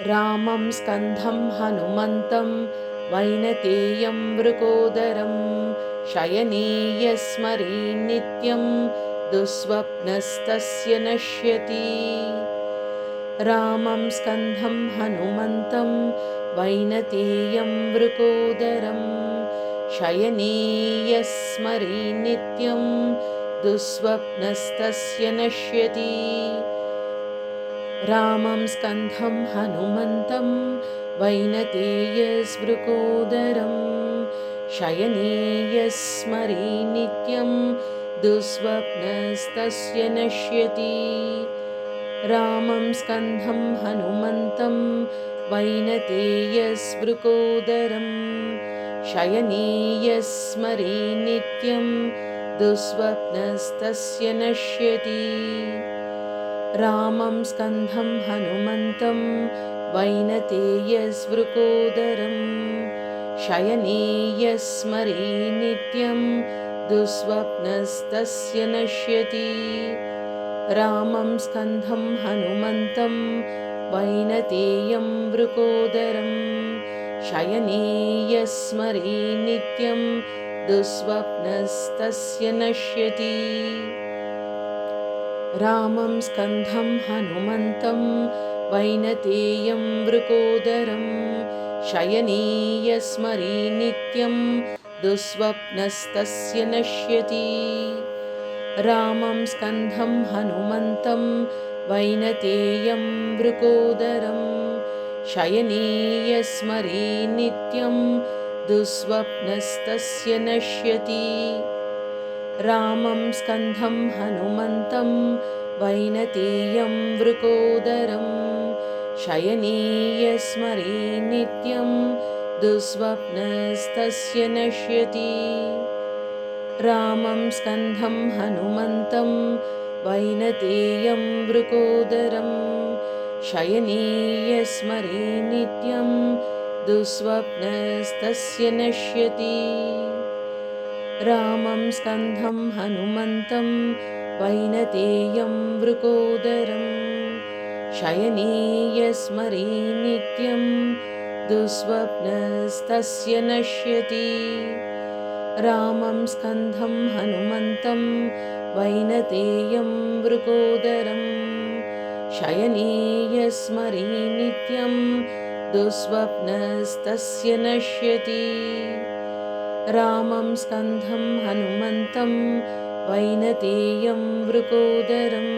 रामं स्कन्धं हनुमन्तं वैनतेयं वृकोदरं शयने यस्मरे नित्यं दुःस्वप्नस्तस्य नश्यति। रामं स्कन्धं हनुमन्तं वैनतेयं वृकोदरं शयने यस्मरे नित्यं दुःस्वप्नस्तस्य नश्यति। रामं स्कन्धं हनुमन्तं वैनतेयस्वृकोदरं शयने यस्मरे नित्यं दुःस्वप्नस्तस्य नश्यति। रामं स्कन्धं हनुमन्तं वैनतेयस्वृकोदरं शयने यस्मरे नित्यं दुःस्वप्नस्तस्य नश्यति। रामं स्कन्धं हनुमन्तं वैनतेयस्वृकोदरं शयने यस्मरे नित्यं दुःस्वप्नस्तस्य नश्यति। रामं स्कन्धं हनुमन्तं वैनतेयं वृकोदरं शयने यस्मरे नित्यं दुःस्वप्नस्तस्य नश्यति। रामं स्कन्धं हनुमन्तं वैनतेयं वृकोदरं शयने यस्मरे नित्यं दुःस्वप्नस्तस्य नश्यति। रामं स्कन्धं हनुमन्तं वैनतेयं वृकोदरं शयने यस्मरे नित्यं दुःस्वप्नस्तस्य नश्यति। रामं स्कन्धं हनुमन्तं वैनतेयं वृकोदरं शयने यस्मरे नित्यं दुःस्वप्नस्तस्य नश्यति। रामं स्कन्धं हनुमन्तं वैनतेयं वृकोदरं शयने यस्मरे नित्यं दुःस्वप्नस्तस्य नश्यति। रामं स्कन्धं हनुमन्तं वैनतेयं वृकोदरं शयने यस्मरे नित्यं दुःस्वप्नस्तस्य नश्यति। रामं स्कन्धं हनुमन्तं वैनतेयं वृकोदरं शयने यस्मरे नित्यं दुःस्वप्नस्तस्य नश्यति। रामं स्कन्धं हनुमन्तं वैनतेयं वृकोदरं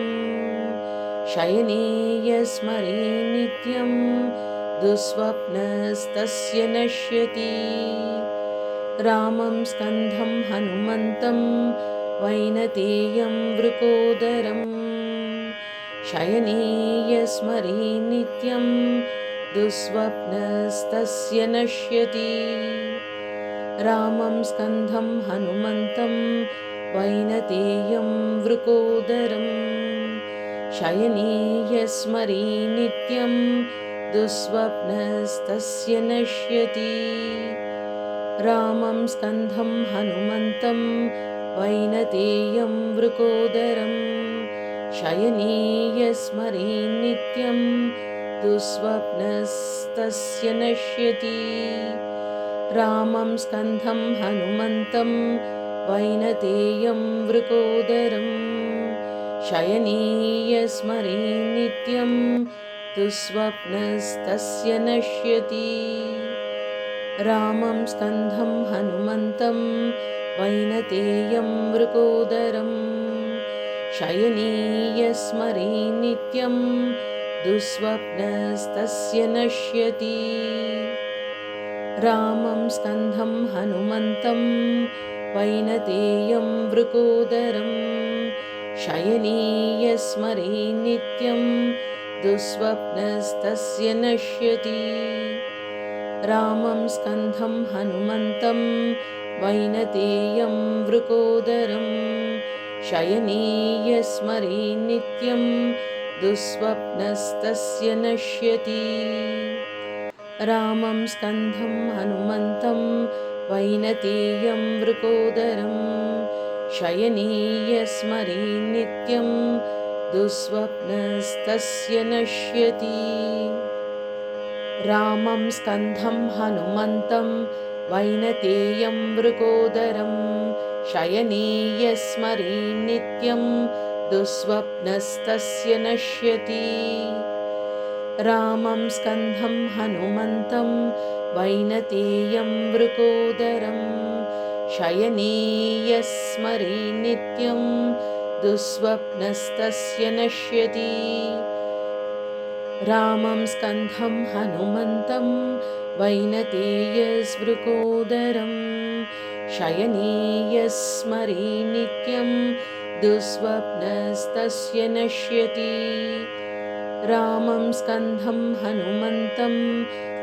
शयने यस्मरे नित्यं दुःस्वप्नस्तस्य नश्यति। रामं स्कन्धं हनुमन्तं वैनतेयं वृकोदरं शयने यस्मरे नित्यं दुःस्वप्नस्तस्य नश्यति। रामं स्कन्धं हनुमन्तं वैनतेयं वृकोदरं शयने यस्मरे नित्यं दुःस्वप्नस्तस्य नश्यति। रामं स्कन्धं हनुमन्तं वैनतेयं वृकोदरं शयने यस्मरे नित्यं दुःस्वप्नस्तस्य नश्यति। रामं स्कन्धं हनुमन्तं वैनतेयं वृकोदरं शयने यस्मरे नित्यं दुःस्वप्नस्तस्य नश्यति। रामं स्कन्धं हनुमन्तं वैनतेयं वृकोदरं शयने यस्मरे नित्यं दुःस्वप्नस्तस्य नश्यति। रामं स्कन्धं हनुमन्तं वैनतेयं वृकोदरं शयने यस्मरे नित्यं दुःस्वप्नस्तस्य नश्यति। रामं स्कन्धं हनुमन्तं वैनतेयं वृकोदरं शयने यस्मरे नित्यं दुःस्वप्नस्तस्य नश्यति। रामं स्कन्धं हनुमन्तं वैनतेयं वृकोदरं शयने यस्मरे नित्यं दुःस्वप्नस्तस्य नश्यति। रामं स्कन्धं हनुमन्तं वैनतेयं मृकोदरं शयने यस्मरे नित्यं दुःस्वप्नस्तस्य नश्यति। रामं स्कन्धं हनुमन्तं वैनतेयं मृकोदरं शयने यस्मरे नित्यं दुःस्वप्नस्तस्य नश्यति। रामं स्कन्धं हनुमन्तं वैनतेयस्मृकोदरं शयने यस्मरे नित्यं दुःस्वप्नस्तस्य नश्यति। रामं स्कन्धं हनुमन्तं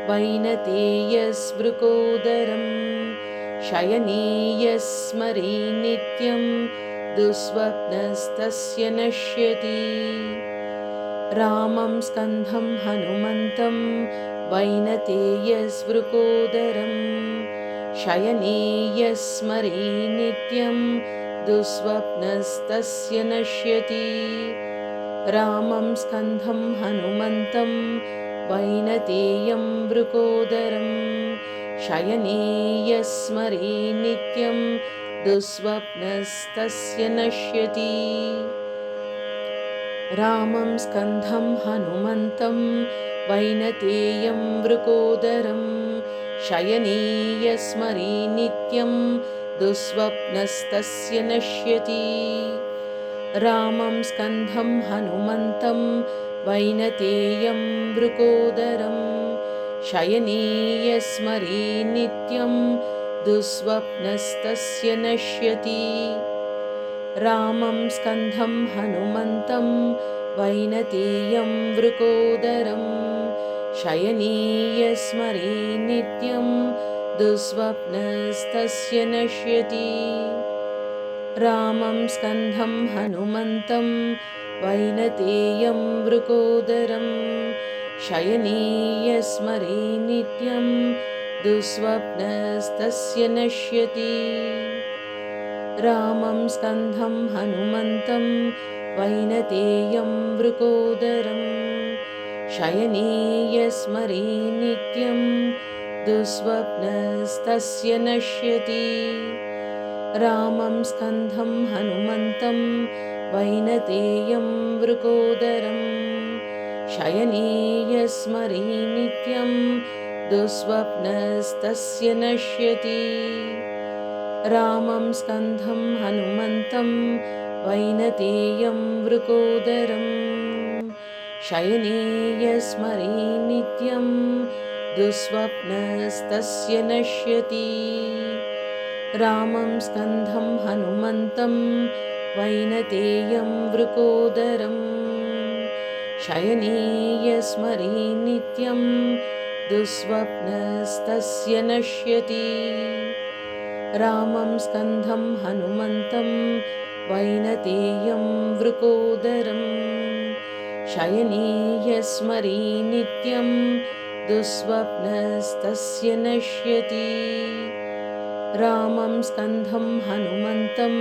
वैनतेयस्मृकोदरं शयने यस्मरे नित्यं दुःस्वप्नस्तस्य नश्यति। रामं स्कन्धं हनुमन्तं वैनतेयस्मृकोदरं शयने यस्मरे नित्यं दुःस्वप्नस्तस्य नश्यति। रामं स्कन्धं हनुमन्तं वैनतेयं मृकोदरं शयने यस्मरे नित्यं दुःस्वप्नस्तस्य नश्यति। रामं स्कन्धं हनुमन्तं वैनतेयं मृकोदरं शयने यस्मरे नित्यं दुःस्वप्नस्तस्य नश्यति। रामं स्कन्धं हनुमन्तं वैनतेयं मृकोदरं शयने यस्मरे नित्यं दुःस्वप्नस्तस्य नश्यति। रामं स्कन्धं हनुमन्तं वैनतेयं मृकोदरं शयने यस्मरे नित्यं दुःस्वप्नस्तस्य नश्यति। रामं स्कन्धं हनुमन्तं वैनतेयं मृकोदरं शयने यस्मरे नित्यं दुःस्वप्नस्तस्य नश्यति। रामं स्कन्धं हनुमन्तं वैनतेयं मृकोदरं शयने यस्मरे नित्यं दुःस्वप्नस्तस्य नश्यति। रामं स्कन्धं हनुमन्तं वैनतेयं मृकोदरं शयने यस्मरे नित्यं दुःस्वप्नस्तस्य नश्यति। रामं स्कन्धं हनुमन्तं वैनतेयं मृकोदरं शयने यस्मरे नित्यं दुःस्वप्नस्तस्य नश्यति। रामं स्कन्धं हनुमन्तं वैनतेयं मृकोदरं शयने यस्मरे नित्यं दुःस्वप्नस्तस्य नश्यति। रामं स्कन्धं हनुमन्तं वैनतेयं मृकोदरं शयने यस्मरे नित्यं दुःस्वप्नस्तस्य नश्यति। रामं स्कन्धं हनुमन्तं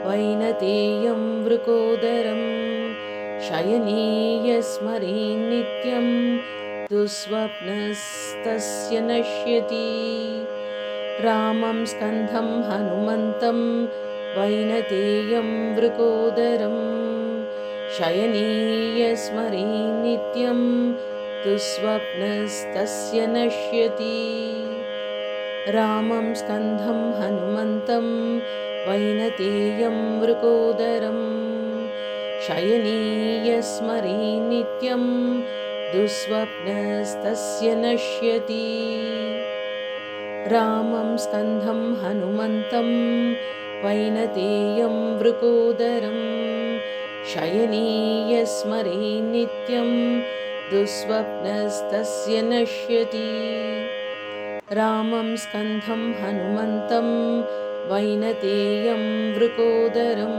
वैनतेयं मृकोदरं शयने यस्मरे नित्यं दुःस्वप्नस्तस्य नश्यति। रामं स्कन्धं हनुमन्तं वैनतेयं मृकोदरं शयने यस्मरे नित्यं दुःस्वप्नस्तस्य नश्यति। रामं स्कन्धं हनुमन्तं वैनतेयं मृकोदरं शयने यस्मरे नित्यं दुःस्वप्नस्तस्य नश्यति। रामं स्कन्धं हनुमन्तं वैनतेयं मृकोदरं शयने यस्मरे नित्यं दुःस्वप्नस्तस्य नश्यति। रामं स्कन्धं हनुमन्तं वैनतेयं मृकोदरं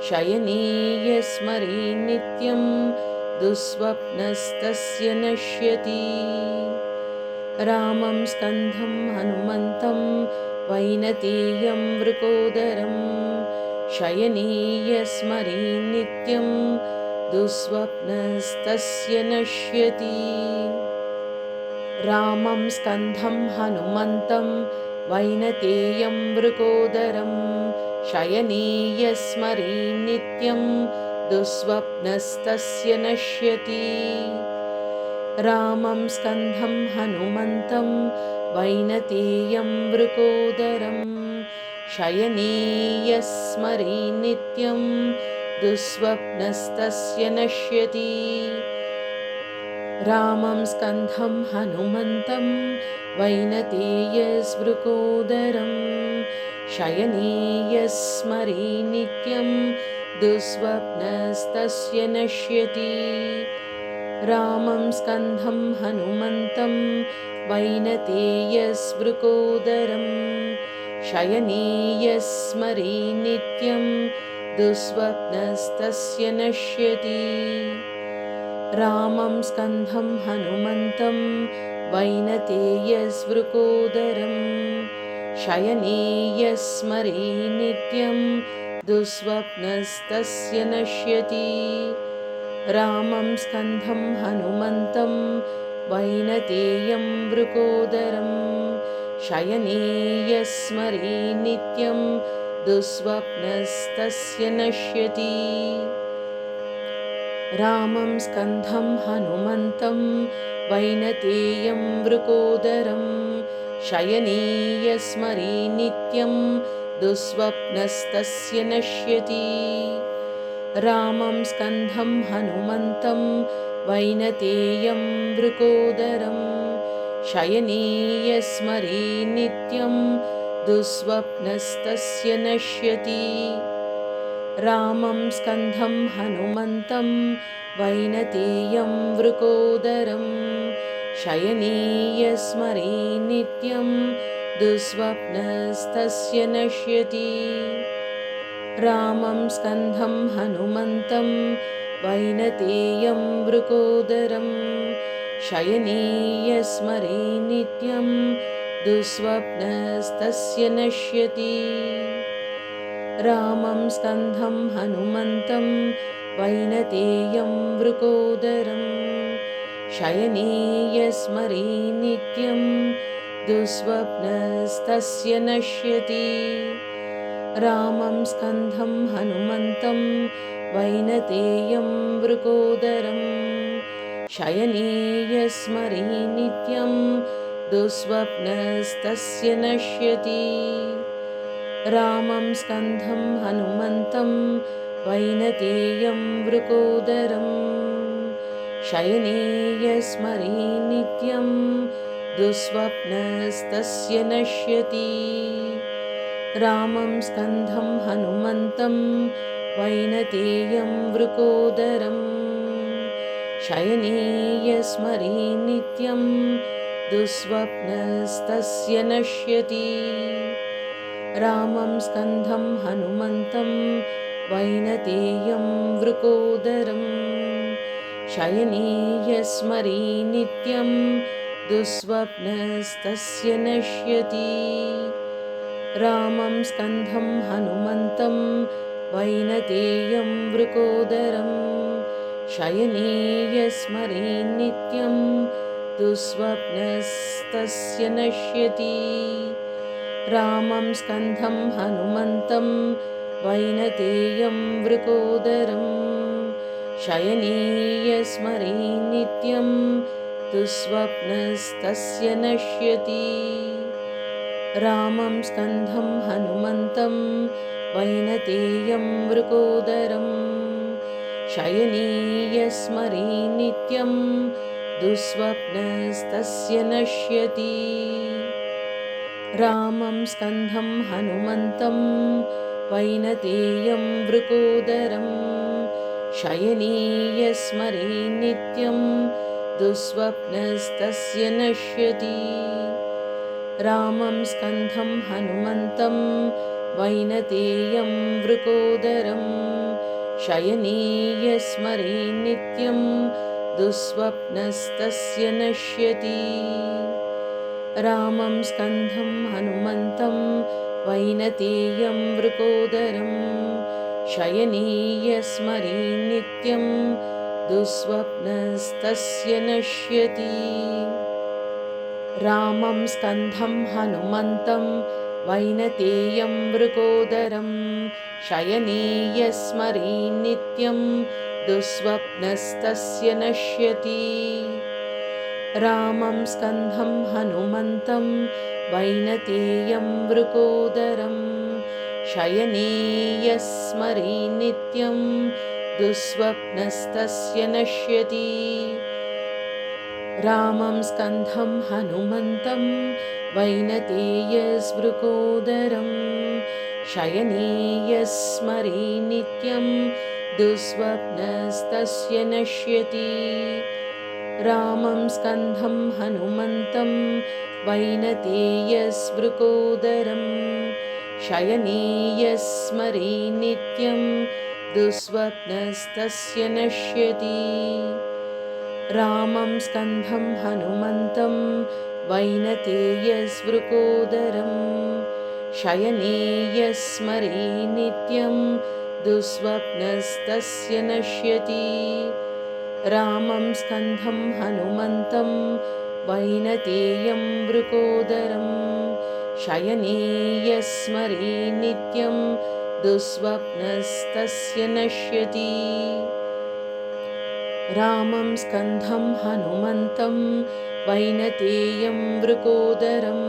शयने यस्मरे नित्यं दुःस्वप्नस्तस्य नश्यति। रामं स्कन्धं हनुमन्तं वैनतेयं मृकोदरं शयने यस्मरे नित्यं दुःस्वप्नस्तस्य नश्यति। रामं स्कन्धं हनुमन्तं वैनतेयं मृकोदरं शयने यस्मरे नित्यं दुःस्वप्नस्तस्य नश्यति। रामं स्कन्धं हनुमन्तं वैनतेयं मृकोदरं शयने यस्मरे नित्यं दुःस्वप्नस्तस्य नश्यति। रामं स्कन्धं हनुमन्तं वैनतेयस्मृकोदरं शयने यस्मरे नित्यं दुःस्वप्नस्तस्य नश्यति। रामं स्कन्धं हनुमन्तं वैनतेयस्मृकोदरं शयने यस्मरे नित्यं दुःस्वप्नस्तस्य नश्यति। रामं स्कन्धं हनुमन्तं वैनतेयस्मृकोदरं शयने यस्मरे नित्यं दुःस्वप्नस्तस्य नश्यति। रामं स्कन्धं हनुमन्तं वैनतेयं मृकोदरं शयने यस्मरे नित्यं दुःस्वप्नस्तस्य नश्यति। रामं स्कन्धं हनुमन्तं वैनतेयं मृकोदरं शयने यस्मरे नित्यं दुःस्वप्नस्तस्य नश्यति। रामं स्कन्धं हनुमन्तं वैनतेयं मृकोदरं शयने यस्मरे नित्यं दुःस्वप्नस्तस्य नश्यति। रामं स्कन्धं हनुमन्तं वैनतेयं मृकोदरं शयने यस्मरे नित्यं दुःस्वप्नस्तस्य नश्यति। रामं स्कन्धं हनुमन्तं वैनतेयं मृकोदरं शयने यस्मरे नित्यं दुःस्वप्नस्तस्य नश्यति। रामं स्कन्धं हनुमन्तं वैनतेयं मृकोदरं शयने यस्मरे नित्यं दुःस्वप्नस्तस्य नश्यति। रामं स्कन्धं हनुमन्तं वैनतेयं मृकोदरं शयने यस्मरे नित्यं दुःस्वप्नस्तस्य नश्यति। रामं स्कन्धं हनुमन्तं वैनतेयं मृकोदरं शयने यस्मरे नित्यं दुःस्वप्नस्तस्य नश्यति। रामं स्कन्धं हनुमन्तं वैनतेयं मृकोदरं शयने यस्मरे नित्यं दुःस्वप्नस्तस्य नश्यति। रामं स्कन्धं हनुमन्तं वैनतेयं मृकोदरं शयने यस्मरे नित्यं दुःस्वप्नस्तस्य नश्यति। रामं स्कन्धं हनुमन्तं वैनतेयं मृकोदरं शयने यस्मरे नित्यं दुःस्वप्नस्तस्य नश्यति। रामं स्कन्धं हनुमन्तं वैनतेयं मृकोदरं शयने यस्मरे नित्यं दुःस्वप्नस्तस्य नश्यति। रामं स्कन्धं हनुमन्तं वैनतेयं मृकोदरं शयने यस्मरे नित्यं दुःस्वप्नस्तस्य नश्यति। रामं स्कन्धं हनुमन्तं वैनतेयं मृकोदरं शयने यस्मरे नित्यं दुःस्वप्नस्तस्य नश्यति। रामं स्कन्धं हनुमन्तं वैनतेयं मृकोदरं शयने यस्मरे नित्यं दुःस्वप्नस्तस्य नश्यति। रामं स्कन्धं हनुमन्तं वैनतेयं मृकोदरं शयने यस्मरे नित्यं दुःस्वप्नस्तस्य नश्यति। रामं स्कन्दं हनुमन्तं वैनतेयं मृकोदरं शयने यस्मरे नित्यं दुःस्वप्नस्तस्य नश्यति। रामं स्कन्दं हनुमन्तं वैनतेयं मृकोदरं शयने यस्मरे नित्यं दुःस्वप्नस्तस्य नश्यति। रामं स्कन्दं हनुमन्तं वैनतेयस्मृकोदरं शयने यस्मरे नित्यं दुःस्वप्नस्तस्य नश्यति। रामं स्कन्दं हनुमन्तं वैनतेयस्मृकोदरं शयने यस्मरे नित्यं दुःस्वप्नस्तस्य नश्यति। रामं स्कन्दं हनुमन्तं वैनतेयस्मृकोदरं शयने यस्मरे नित्यं दुःस्वप्नस्तस्य नश्यति। रामं स्कन्दं हनुमन्तं वैनतेयं मृकोदरं शयने यस्मरे नित्यं दुःस्वप्नस्तस्य नश्यति। रामं स्कन्दं हनुमन्तं वैनतेयं मृकोदरं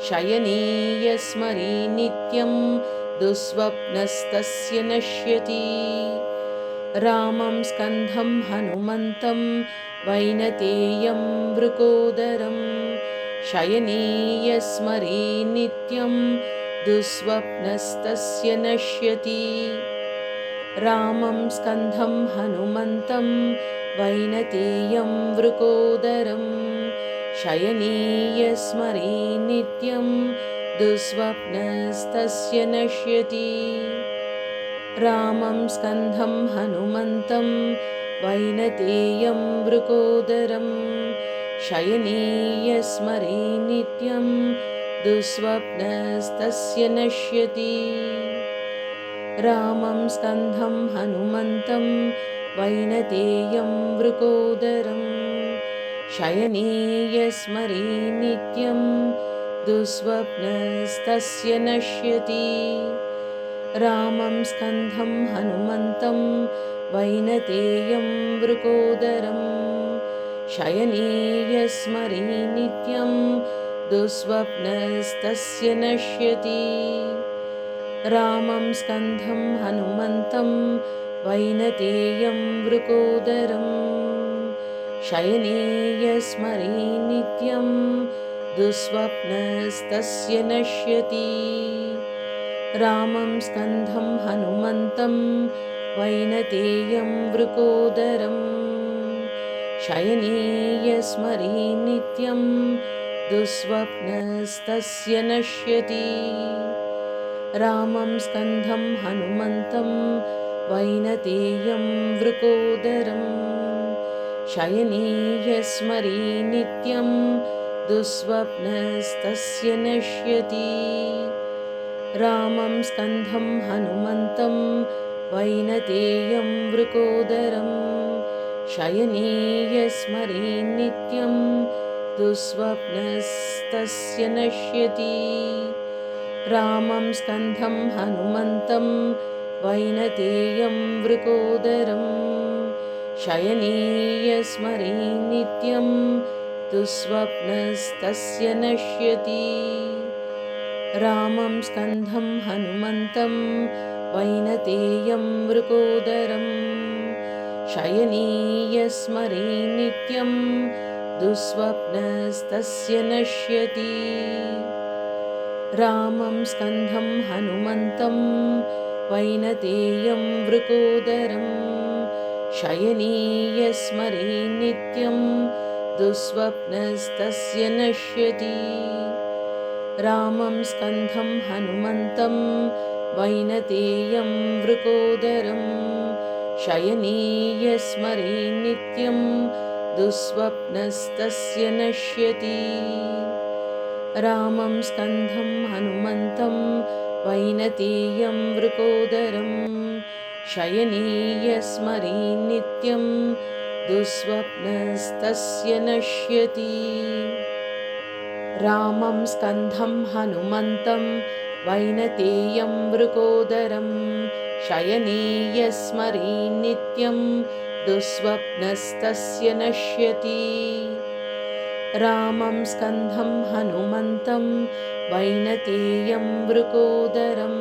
शयने यस्मरे नित्यं दुःस्वप्नस्तस्य नश्यति। रामं स्कन्दं हनुमन्तं वैनतेयं मृकोदरं शयने यस्मरे नित्यं दुःस्वप्नस्तस्य नश्यति। रामं स्कन्दं हनुमन्तं वैनतेयं मृकोदरं शयने यस्मरे नित्यं दुःस्वप्नस्तस्य नश्यति। रामं स्कन्दं हनुमन्तं वैनतेयं मृकोदरं शयने यस्मरे नित्यं दुःस्वप्नस्तस्य नश्यति। रामं स्कन्दं हनुमन्तं वैनतेयं मृकोदरं शयने यस्मरे नित्यं दुःस्वप्नस्तस्य नश्यति। रामं स्कन्दं हनुमन्तं वैनतेयं मृकोदरं शयने यस्मरे नित्यं दुःस्वप्नस्तस्य नश्यति। रामं स्कन्दं हनुमन्तं वैनतेयं मृकोदरं शयने यस्मरे नित्यं दुःस्वप्नस्तस्य नश्यति। रामं स्कन्दं हनुमन्तं वैनतेयं मृकोदरं शयने यस्मरे नित्यं दुःस्वप्नस्तस्य नश्यति। रामं स्कन्दं हनुमन्तं वैनतेयं मृकोदरं शयने यस्मरे नित्यं दुःस्वप्नस्तस्य नश्यति। रामं स्कन्दं हनुमन्तं वैनतेयं मृकोदरं शयने यस्मरे नित्यं दुःस्वप्नस्तस्य नश्यति। रामं स्कन्दं हनुमन्तं वैनतेयं मृकोदरं शयने यस्मरे नित्यं दुःस्वप्नस्तस्य नश्यति। रामं स्कन्दं हनुमन्तं वैनतेयं मृकोदरं शयने यस्मरे नित्यं दुःस्वप्नस्तस्य नश्यति। रामं स्कन्दं हनुमन्तं वैनतेयं मृकोदरं शयने यस्मरे नित्यं दुःस्वप्नस्तस्य नश्यति। रामं स्कन्दं हनुमन्तं वैनतेयं मृकोदरं शयने यस्मरे नित्यं दुःस्वप्नस्तस्य नश्यति। रामं स्कन्दं हनुमन्तं वैनतेयं मृकोदरं शयने यस्मरे नित्यं दुःस्वप्नस्तस्य नश्यति। रामं स्कन्धं हनुमन्तं वैनतेयं वृकोदरं शयने यस्मरे नित्यं दुःस्वप्नस्तस्य नश्यति। रामं स्कन्धं हनुमन्तं वैनतेयं वृकोदरं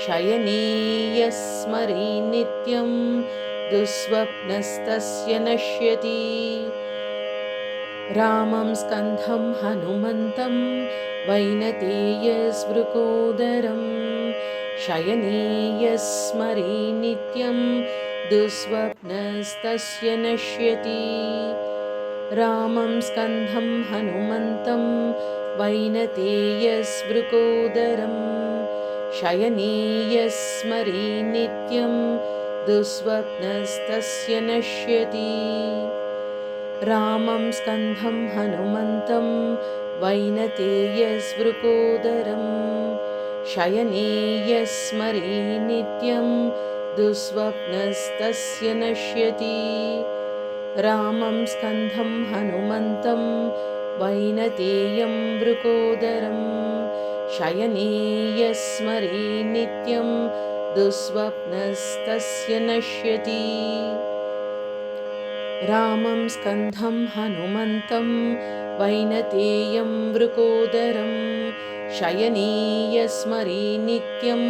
शयने यस्मरे नित्यं दुःस्वप्नस्तस्य नश्यति। रामं स्कन्धं हनुमन्तं वैनतेयस्वृकोदरं शयने यस्मरे नित्यं दुःस्वप्नस्तस्य नश्यति। रामं स्कन्धं हनुमन्तं वैनतेयस्वृकोदरं शयने यस्मरे नित्यं दुःस्वप्नस्तस्य नश्यति। रामं स्कन्धं हनुमन्तं वैनतेयस्वृकोदरं शयने यस्मरे नित्यं दुःस्वप्नस्तस्य नश्यति। रामं स्कन्धं हनुमन्तं वैनतेयं वृकोदरं शयने यस्मरे नित्यं दुःस्वप्नस्तस्य नश्यति। रामं स्कन्धं हनुमन्तं वैनतेयं वृकोदरं शयने यस्मरे नित्यं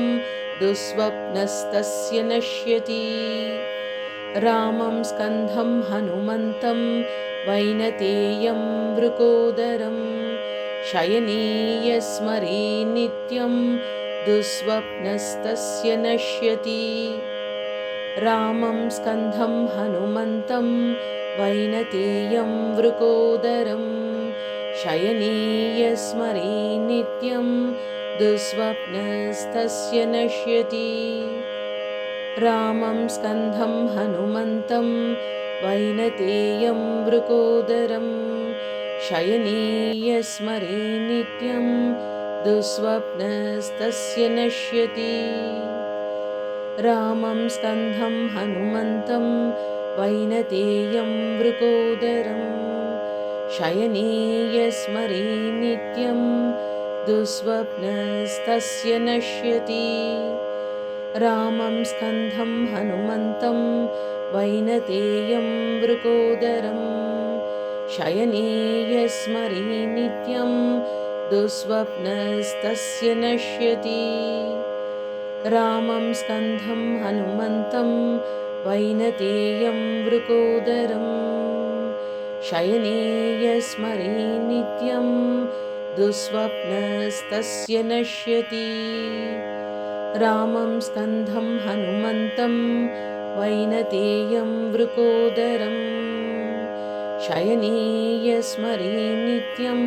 दुःस्वप्नस्तस्य नश्यति। रामं स्कन्धं हनुमन्तं वैनतेयं वृकोदरं शयने यस्मरे नित्यं दुःस्वप्नस्तस्य नश्यति। रामं स्कन्धं हनुमन्तं वैनतेयं वृकोदरं शयने यस्मरे नित्यं दुःस्वप्नस्तस्य नश्यति। रामं स्कन्धं हनुमन्तं वैनतेयं वृकोदरं शयने यस्मरे नित्यं दुःस्वप्नस्तस्य नश्यति। रामं स्कन्धं हनुमन्तं वैनतेयं वृकोदरं शयने यस्मरे नित्यं दुःस्वप्नस्तस्य नश्यति। रामं स्कन्धं हनुमन्तं वैनतेयं वृकोदरं शयने यस्मरे नित्यं दुःस्वप्नस्तस्य नश्यति। रामं स्कन्धं हनुमन्तं वैनतेयं वृकोदरं शयने यस्मरे नित्यं दुःस्वप्नस्तस्य नश्यति। रामं स्कन्धं हनुमन्तं वैनतेयं वृकोदरं शयने यस्मरे नित्यं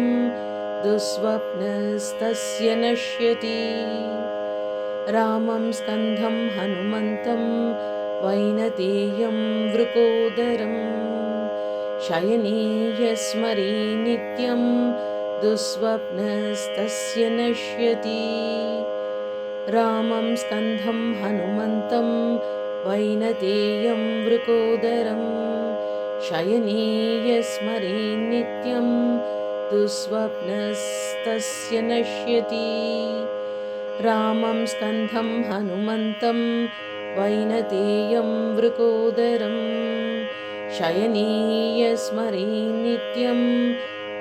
दुःस्वप्नस्तस्य नश्यति। रामं स्कन्धं हनुमन्तं वैनतेयं वृकोदरं शयने यस्मरे नित्यं दुःस्वप्नस्तस्य नश्यति। रामं स्कन्धं हनुमन्तं वैनतेयं वृकोदरं शयने यस्मरे नित्यं दुःस्वप्नस्तस्य नश्यति। रामं स्कन्धं हनुमन्तं वैनतेयं वृकोदरं शयने यस्मरे नित्यं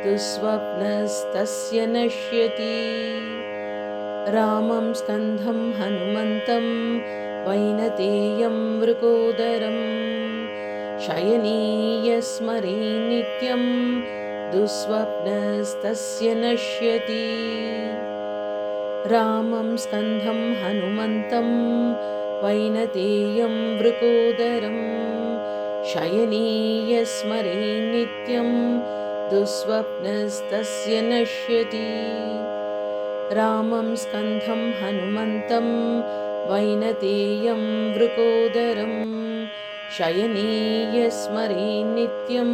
दुःस्वप्नस्तस्य नश्यति। रामं स्कन्धं हनुमन्तं वैनतेयं वृकोदरं शयने यस्मरे नित्यं दुःस्वप्नस्तस्य नश्यति। रामं स्कन्धं हनुमन्तं वैनतेयं वृकोदरं शयने यस्मरे नित्यं दुःस्वप्नस्तस्य नश्यति। रामं स्कन्धं हनुमन्तं वैनतेयं वृकोदरं शयने यस्मरे नित्यं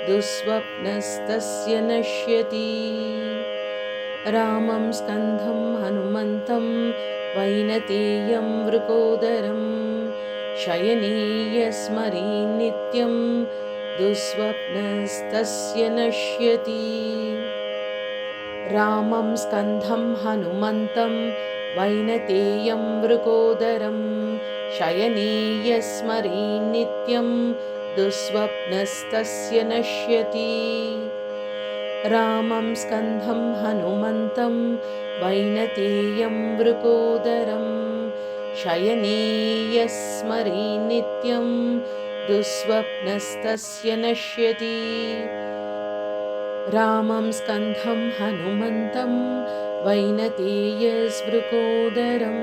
दुःस्वप्नस्तस्य नश्यति। रामं स्कन्धं हनुमन्तं वैनतेयं वृकोदरं शयने यस्मरे नित्यं दुःस्वप्नस्तस्य नश्यति। रामं स्कन्धं हनुमन्तं वैनतेयं वृकोदरं शयने यस्मरे नित्यं दुःस्वप्नस्तस्य नश्यति। रामं स्कन्धं हनुमन्तं वैनतेयं वृकोदरं शयने यस्मरे नित्यं दुःस्वप्नस्तस्य नश्यति। रामं स्कन्धं हनुमन्तं वैनतेयस्वृकोदरं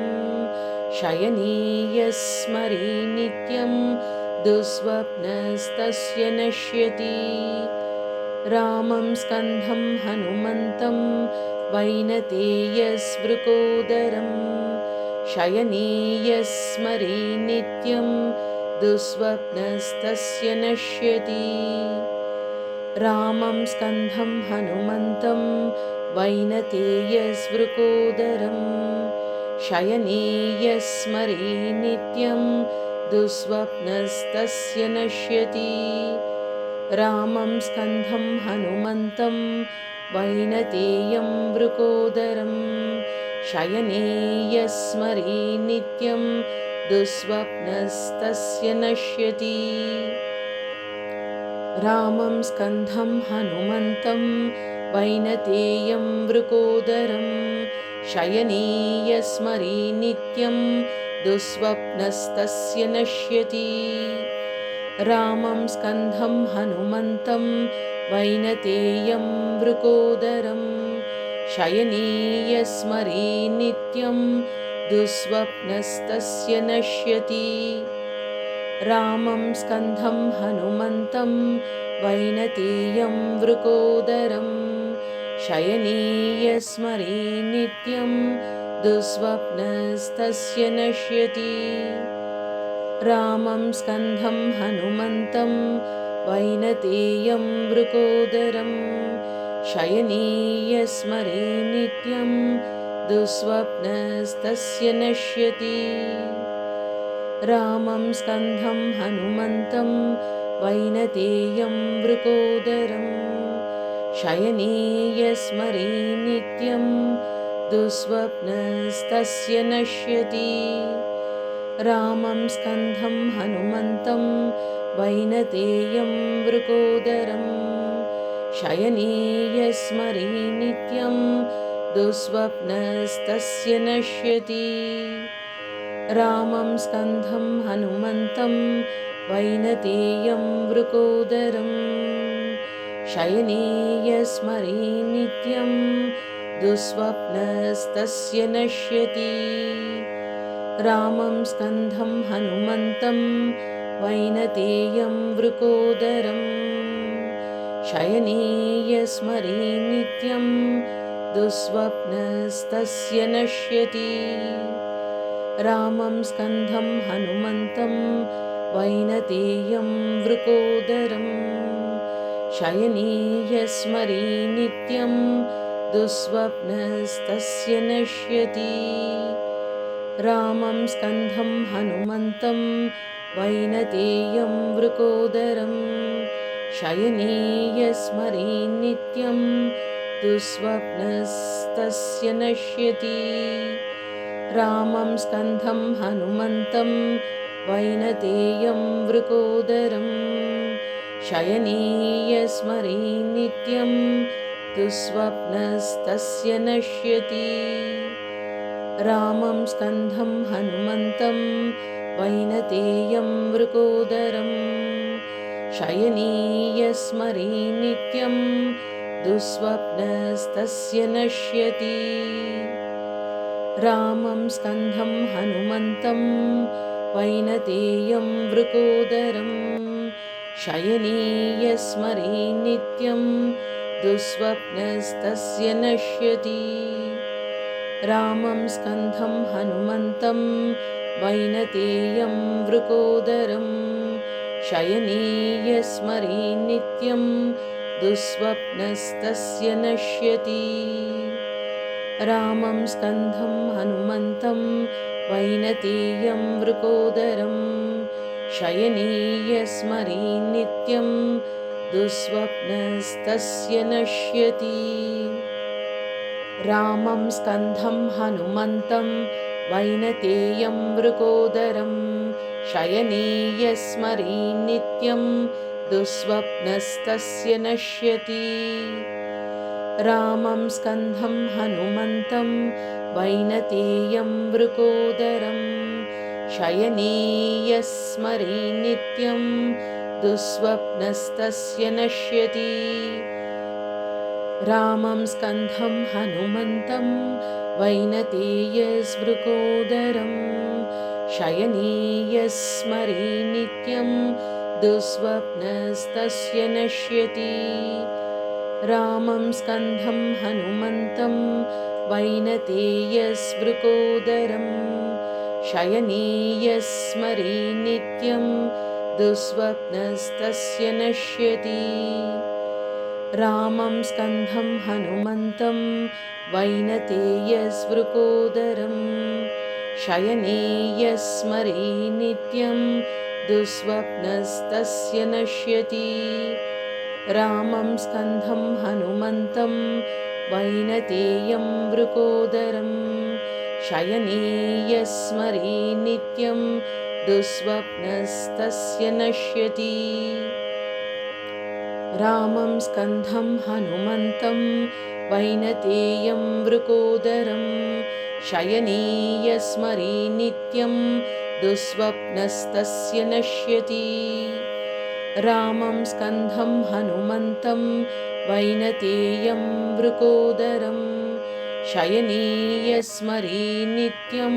शयने यस्मरे नित्यं दुःस्वप्नस्तस्य नश्यति। रामं स्कन्धं हनुमन्तं वैनतेयस्वृकोदरं शयने यस्मरे नित्यं दुःस्वप्नस्तस्य नश्यति। रामं स्कन्धं हनुमन्तं वैनतेयस्वृकोदरं शयने यस्मरे नित्यं दुःस्वप्नस्तस्य नश्यति। रामं स्कन्धं हनुमन्तं वैनतेयं वृकोदरं शयने यस्मरे नित्यं दुःस्वप्नस्तस्य नश्यति। रामं स्कन्धं हनुमन्तं वैनतेयं वृकोदरं शयने यस्मरे नित्यं दुःस्वप्नस्तस्य नश्यति। रामं स्कन्धं हनुमन्तं वैनतेयं वृकोदरं शयने यस्मरे नित्यं दुःस्वप्नस्तस्य नश्यति। रामं स्कन्धं हनुमन्तं वैनतेयं वृकोदरं शयने यस्मरे नित्यं दुःस्वप्नस्तस्य नश्यति। रामं स्कन्धं हनुमन्तं वैनतेयं वृकोदरं शयने यस्मरे नित्यं दुःस्वप्नस्तस्य नश्यति। रामं स्कन्धं हनुमन्तं वैनतेयं वृकोदरं शयने यस्मरे नित्यं दुःस्वप्नस्तस्य नश्यति। रामं स्कन्धं हनुमन्तं वैनतेयं वृकोदरं शयने यस्मरे नित्यं दुःस्वप्नस्तस्य नश्यति। रामं स्कन्धं हनुमन्तं वैनतेयं वृकोदरं शयने यस्मरे नित्यं दुःस्वप्नस्तस्य नश्यति। रामं स्कन्धं हनुमन्तं वैनतेयं वृकोदरं शयने यस्मरे नित्यं दुःस्वप्नस्तस्य नश्यति। रामं स्कन्धं हनुमन्तं वैनतेयं वृकोदरं शयने यस्मरे नित्यं दुःस्वप्नस्तस्य नश्यति। रामं स्कन्धं हनुमन्तं वैनतेयं वृकोदरं शयने यस्मरे नित्यं दुःस्वप्नस्तस्य नश्यति। रामं स्कन्धं हनुमन्तं वैनतेयं वृकोदरं शयने यस्मरे नित्यं दुःस्वप्नस्तस्य नश्यति। रामं स्कन्धं हनुमन्तं वैनतेयं वृकोदरं शयने यस्मरे नित्यं दुःस्वप्नस्तस्य नश्यति। रामं स्कन्धं हनुमन्तं वैनतेयं वृकोदरं शयने यस्मरे नित्यं दुःस्वप्नस्तस्य नश्यति। रामं स्कन्धं हनुमन्तं वैनतेयं वृकोदरं शयने यस्मरे नित्यं दुःस्वप्नस्तस्य नश्यति। रामं स्कन्धं हनुमन्तं वैनतेयं वृकोदरं शयने यस्मरे नित्यं दुःस्वप्नस्तस्य नश्यति। रामं स्कन्धं हनुमन्तं वैनतेयं मृकोदरं शयने यस्मरे नित्यं दुःस्वप्नस्तस्य नश्यति। रामं स्कन्धं हनुमन्तं वैनतेयं मृकोदरं शयने यस्मरे नित्यं दुःस्वप्नस्तस्य नश्यति। रामं स्कन्धं हनुमन्तं वैनतेयस्मृकोदरं शयने यस्मरे नित्यं दुःस्वप्नस्तस्य नश्यति। रामं स्कन्धं हनुमन्तं वैनतेयस्मृकोदरं शयने यस्मरे नित्यं दुःस्वप्नस्तस्य नश्यति। रामं स्कन्धं हनुमन्तं वैनतेयस्मृकोदरं शयने यस्मरे नित्यं दुःस्वप्नस्तस्य नश्यति। रामं स्कन्धं हनुमन्तं वैनतेयं मृकोदरं शयने यस्मरे नित्यं दुःस्वप्नस्तस्य नश्यति। रामं स्कन्धं हनुमन्तं वैनतेयं मृकोदरं शयने यस्मरे नित्यं दुःस्वप्नस्तस्य नश्यति। रामं स्कन्धं हनुमन्तं वैनतेयं मृकोदरं शयने यस्मरे नित्यं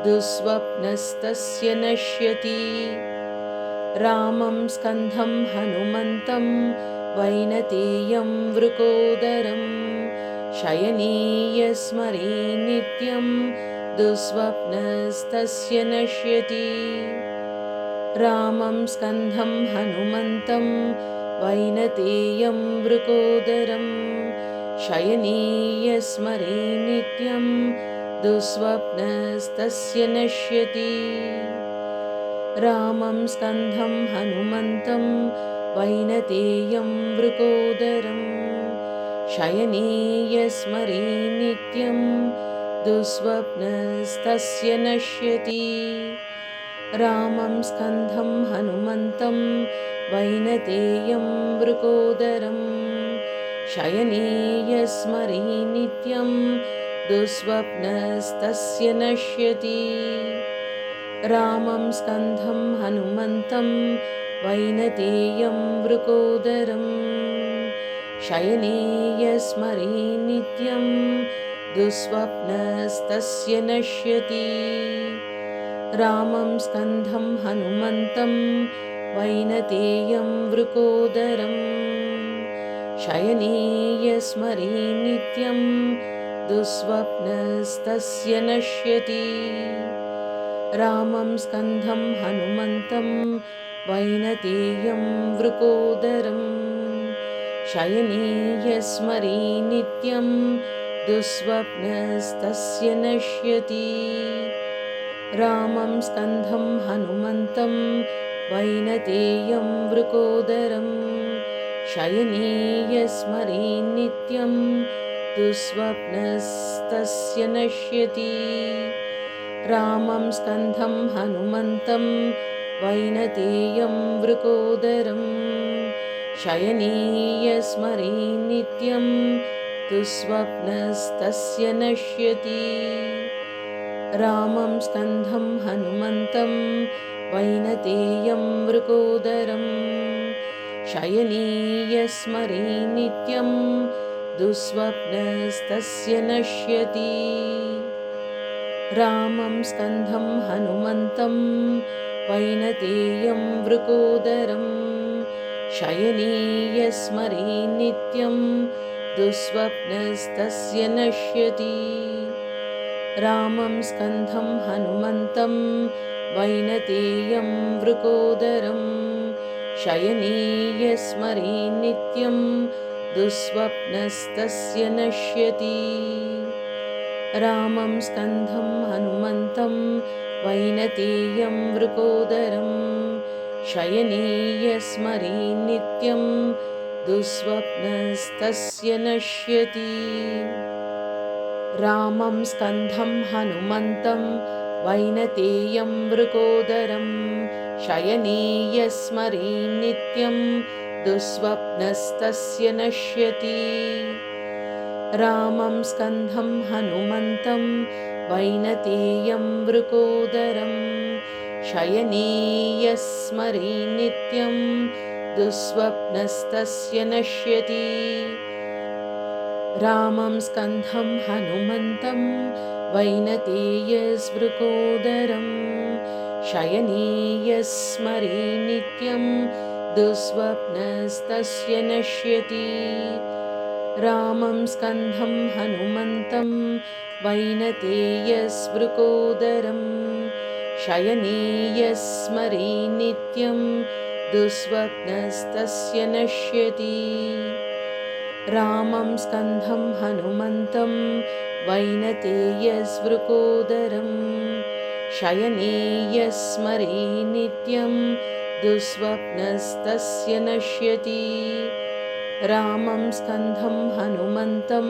दुःस्वप्नस्तस्य नश्यति। रामं स्कन्धं हनुमन्तं वैनतेयं मृकोदरं शयने यस्मरे नित्यं दुःस्वप्नस्तस्य नश्यति। रामं स्कन्धं हनुमन्तं वैनतेयं मृकोदरं शयने यस्मरे नित्यं दुःस्वप्नस्तस्य नश्यति। रामं स्कन्धं हनुमन्तं वैनतेयं मृकोदरं शयने यस्मरे नित्यं दुःस्वप्नस्तस्य नश्यति। रामं स्कन्धं हनुमन्तं वैनतेयं मृकोदरं शयने यस्मरे नित्यं दुःस्वप्नस्तस्य नश्यति। रामं स्कन्धं हनुमन्तं वैनतेयं मृकोदरं शयने यस्मरे नित्यं दुःस्वप्नस्तस्य नश्यति। रामं स्कन्धं हनुमन्तं वैनतेयं मृकोदरं शयने यस्मरे नित्यं दुःस्वप्नस्तस्य नश्यति। रामं स्कन्धं हनुमन्तं वैनतेयं मृकोदरं शयने यस्मरे नित्यं दुःस्वप्नस्तस्य नश्यति। रामं स्कन्धं हनुमन्तं वैनतेयं मृकोदरं शयने यस्मरे नित्यं दुःस्वप्नस्तस्य नश्यति। रामं स्कन्धं हनुमन्तं वैनतेयं मृकोदरं शयने यस्मरे नित्यं दुःस्वप्नस्तस्य नश्यति। रामं स्कन्धं हनुमन्तं वैनतेयं मृकोदरं शयने यस्मरे नित्यं दुःस्वप्नस्तस्य नश्यति। रामं स्कन्धं हनुमन्तं वैनतेयं मृकोदरं शयने यस्मरे नित्यं दुःस्वप्नस्तस्य नश्यति। रामं स्कन्धं हनुमन्तं वैनतेयं मृकोदरं शयने यस्मरे नित्यं दुःस्वप्नस्तस्य नश्यति। रामं स्कन्धं हनुमन्तं वैनतेयं मृकोदरं शयने यस्मरे नित्यं दुःस्वप्नस्तस्य नश्यति। रामं स्कन्धं हनुमन्तं वैनतेयं मृकोदरं शयने यस्मरे नित्यं दुःस्वप्नस्तस्य नश्यति। रामं स्कन्धं हनुमन्तं वैनतेयं मृकोदरं शयने यस्मरे नित्यं दुःस्वप्नस्तस्य नश्यति। रामं स्कन्दं हनुमन्तं वैनतेयं वृकोदरं शयने यस्मरे नित्यं दुःस्वप्नस्तस्य नश्यति। रामं स्कन्दं हनुमन्तं वैनतेयं वृकोदरं शयने यस्मरे नित्यं दुःस्वप्नस्तस्य नश्यति। रामं स्कन्दं हनुमन्तं वैनतेयस्वृकोदरं शयने यस्मरे नित्यं दुःस्वप्नस्तस्य नश्यति। रामं स्कन्दं हनुमन्तं वैनतेयस्वृकोदरं शयने यस्मरे नित्यं दुःस्वप्नस्तस्य नश्यति। रामं स्कन्दं हनुमन्तं वैनतेयस्वृकोदरं शयने यस्मरे नित्यं दुःस्वप्नस्तस्य नश्यति। रामं स्कन्दं हनुमन्तं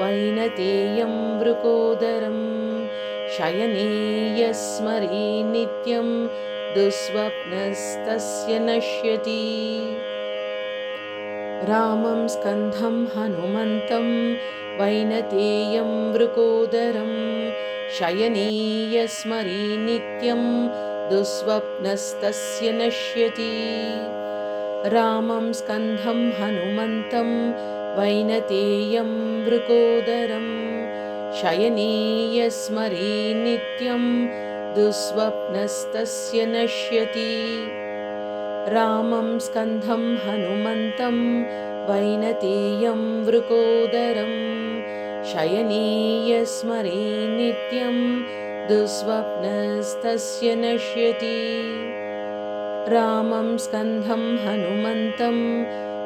वैनतेयं वृकोदरं शयने यस्मरे नित्यं दुःस्वप्नस्तस्य नश्यति। रामं स्कन्दं हनुमन्तं वैनतेयं वृकोदरं शयने यस्मरे नित्यं दुःस्वप्नस्तस्य नश्यति। रामं स्कन्दं हनुमन्तं वैनतेयं वृकोदरं शयने यस्मरे नित्यं दुःस्वप्नस्तस्य नश्यति। रामं स्कन्दं हनुमन्तं वैनतेयं वृकोदरं शयने यस्मरे नित्यं दुःस्वप्नस्तस्य नश्यति। रामं स्कन्दं हनुमन्तं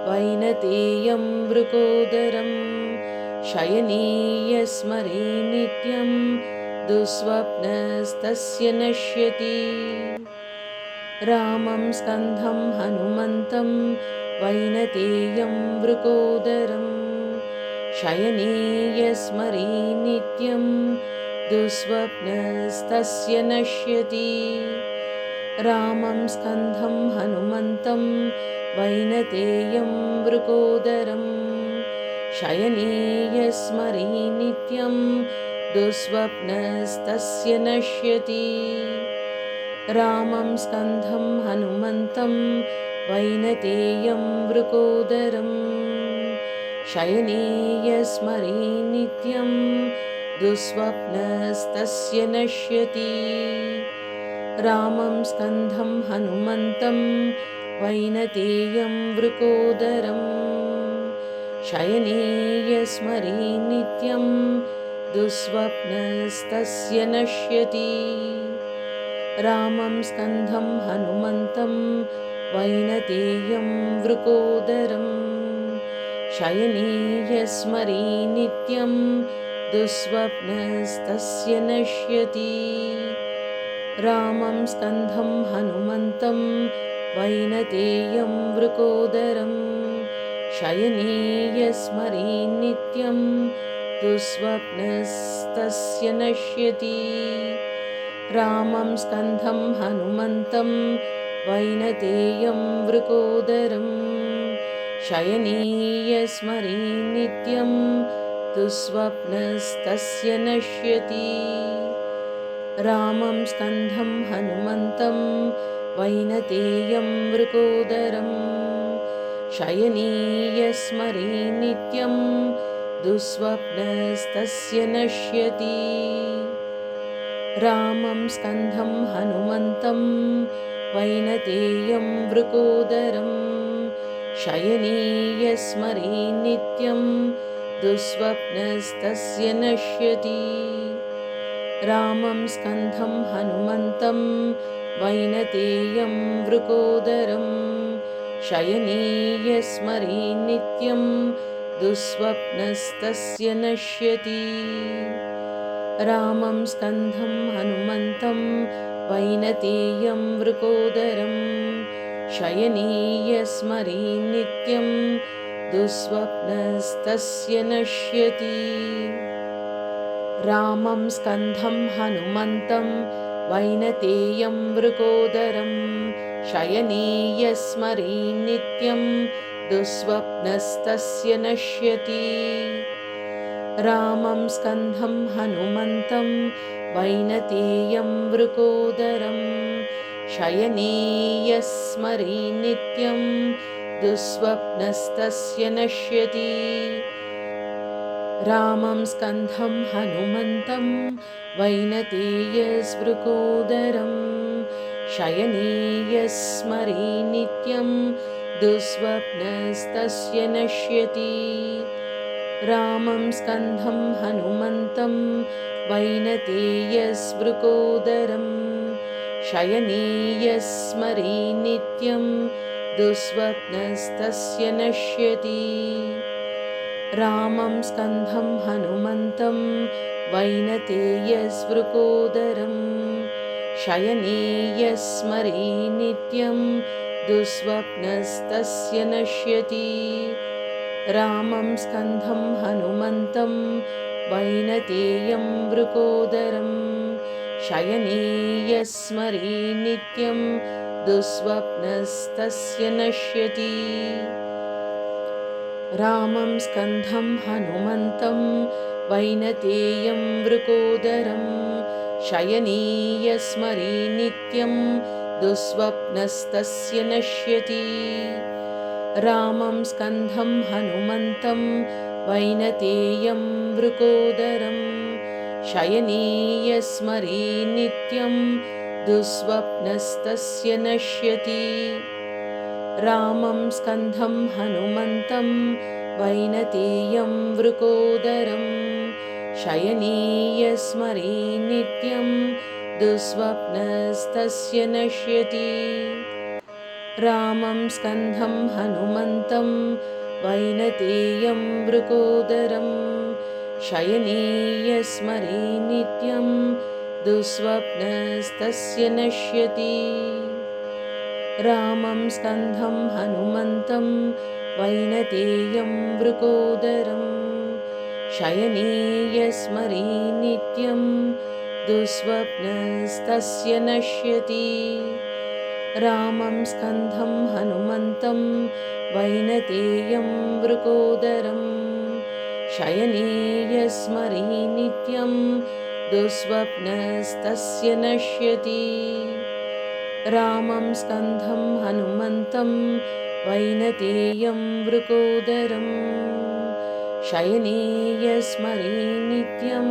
वैनतेयं वृकोदरं शयने यस्मरे नित्यं दुःस्वप्नस्तस्य नश्यति। रामं स्कन्दं हनुमन्तं वैनतेयं वृकोदरं शयने यस्मरे नित्यं दुःस्वप्नस्तस्य नश्यति। रामं स्कन्दं हनुमन्तं वैनतेयं वृकोदरं शयने यस्मरे नित्यं दुःस्वप्नस्तस्य नश्यति। रामं स्कन्दं हनुमन्तं वैनतेयं वृकोदरं शयने यस्मरे नित्यं दुःस्वप्नस्तस्य नश्यति। रामं स्कन्दं हनुमन्तं वैनतेयं वृकोदरं शयने यस्मरे नित्यं दुःस्वप्नस्तस्य नश्यति। रामं स्कन्दं हनुमन्तं वैनतेयं वृकोदरं शयने यस्मरे नित्यं दुःस्वप्नस्तस्य नश्यति। रामं स्कन्दं हनुमन्तं वैनतेयं वृकोदरं शयने यस्मरे नित्यं दुःस्वप्नस्तस्य नश्यति। रामं स्कन्दं हनुमन्तं वैनतेयं वृकोदरं शयने यस्मरे नित्यं दुःस्वप्नस्तस्य नश्यति। रामं स्कन्दं हनुमन्तं वैनतेयं वृकोदरं शयने यस्मरे नित्यं दुःस्वप्नस्तस्य नश्यति। रामं स्कन्दं हनुमन्तं वैनतेयं वृकोदरं शयने यस्मरे नित्यं दुःस्वप्नस्तस्य नश्यति। रामं स्कन्दं हनुमन्तं वैनतेयं वृकोदरं शयने यस्मरे नित्यं दुःस्वप्नस्तस्य नश्यति। रामं स्कन्दं हनुमन्तं वैनतेयं वृकोदरं शयने यस्मरे नित्यं दुःस्वप्नस्तस्य नश्यति। रामं स्कन्धं हनुमन्तं वैनतेयं वृकोदरं शयने यस्मरे नित्यं दुःस्वप्नस्तस्य नश्यति। रामं स्कन्धं हनुमन्तं वैनतेयं वृकोदरं शयने यस्मरे नित्यं दुःस्वप्नस्तस्य नश्यति। रामं स्कन्धं हनुमन्तं वैनतेयस्वृकोदरं शयने यस्मरे नित्यं दुःस्वप्नस्तस्य नश्यति। रामं स्कन्धं हनुमन्तं वैनतेयस्वृकोदरं शयने यस्मरे नित्यं दुःस्वप्नस्तस्य नश्यति। रामं स्कन्धं हनुमन्तं वैनतेयस्वृकोदरं शयने यस्मरे नित्यं दुःस्वप्नस्तस्य नश्यति। रामं स्कन्धं हनुमन्तं वैनतेयं वृकोदरं शयने यस्मरे नित्यं दुःस्वप्नस्तस्य नश्यति। रामं स्कन्धं हनुमन्तं वैनतेयं वृकोदरं शयने यस्मरे नित्यं दुःस्वप्नस्तस्य नश्यति। रामं स्कन्धं हनुमन्तं वैनतेयं वृकोदरं शयने यस्मरे नित्यं दुःस्वप्नस्तस्य नश्यति। रामं स्कन्धं हनुमन्तं वैनतेयं वृकोदरं शयने यस्मरे नित्यं दुःस्वप्नस्तस्य नश्यति। रामं स्कन्धं हनुमन्तं वैनतेयं वृकोदरं शयने यस्मरे नित्यं दुःस्वप्नस्तस्य नश्यति। रामं स्कन्धं हनुमन्तं वैनतेयं वृकोदरं शयने यस्मरे नित्यं दुःस्वप्नस्तस्य नश्यति। रामं स्कन्धं हनुमन्तं वैनतेयं वृकोदरं शयने यस्मरे नित्यं दुःस्वप्नस्तस्य नश्यति। रामं स्कन्धं हनुमन्तं वैनतेयं वृकोदरं शयने यस्मरे नित्यं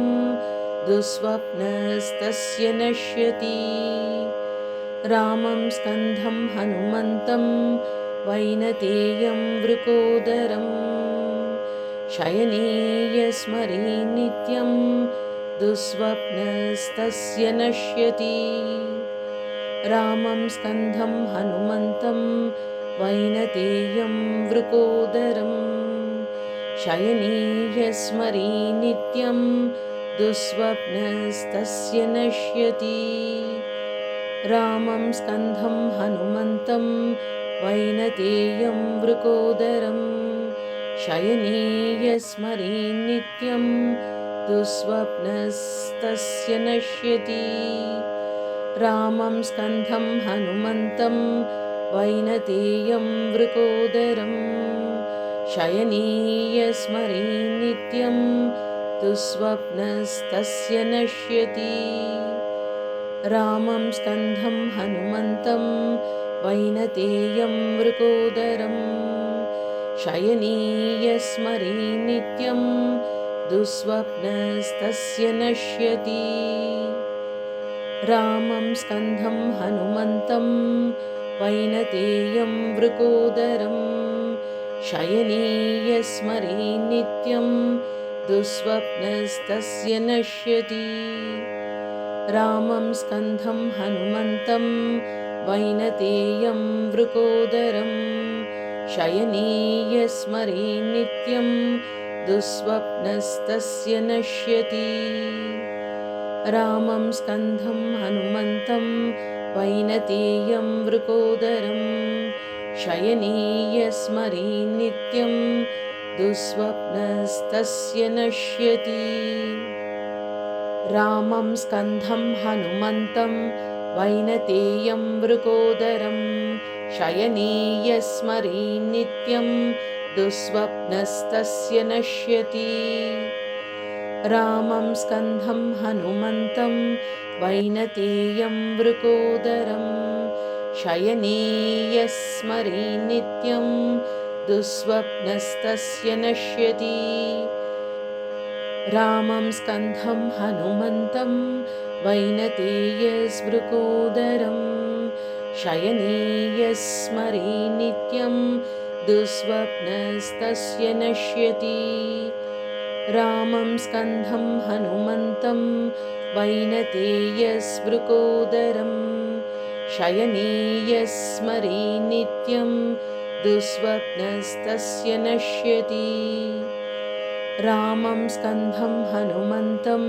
दुःस्वप्नस्तस्य नश्यति। रामं स्कन्धं हनुमन्तं वैनतेयं वृकोदरं शयने यस्मरे नित्यं दुःस्वप्नस्तस्य नश्यति। रामं स्कन्धं हनुमन्तं वैनतेयं वृकोदरं शयने यस्मरे नित्यं दुःस्वप्नस्तस्य नश्यति। रामं स्कन्धं हनुमन्तं वैनतेयं वृकोदरं शयने यस्मरे नित्यं दुःस्वप्नस्तस्य नश्यति। रामं स्कन्धं हनुमन्तं वैनतेयं वृकोदरं शयने यस्मरे नित्यं दुःस्वप्नस्तस्य नश्यति। रामं स्कन्धं हनुमन्तं वैनतेयं वृकोदरं शयने यस्मरे नित्यं दुःस्वप्नस्तस्य नश्यति। रामं स्कन्धं हनुमन्तं वैनतेयं वृकोदरं शयने यस्मरे नित्यं दुःस्वप्नस्तस्य नश्यति। रामं स्कन्धं हनुमन्तं वैनतेयं वृकोदरं शयने यस्मरे नित्यं दुःस्वप्नस्तस्य नश्यति। रामं स्कन्धं हनुमन्तं वैनतेयं वृकोदरं शयने यस्मरे नित्यं दुःस्वप्नस्तस्य नश्यति। रामं स्कन्धं हनुमन्तं वैनतेयं मृकोदरं शयने यस्मरे नित्यं दुःस्वप्नस्तस्य नश्यति। रामं स्कन्धं हनुमन्तं वैनतेयं मृकोदरं शयने यस्मरे नित्यं दुःस्वप्नस्तस्य नश्यति। रामं स्कन्धं हनुमन्तं वैनतेयस्मृकोदरं शयने यस्मरे नित्यं दुःस्वप्नस्तस्य नश्यति। रामं स्कन्धं हनुमन्तं वैनतेयस्मृकोदरं शयने यस्मरे नित्यं दुःस्वप्नस्तस्य नश्यति। रामं स्कन्धं हनुमन्तं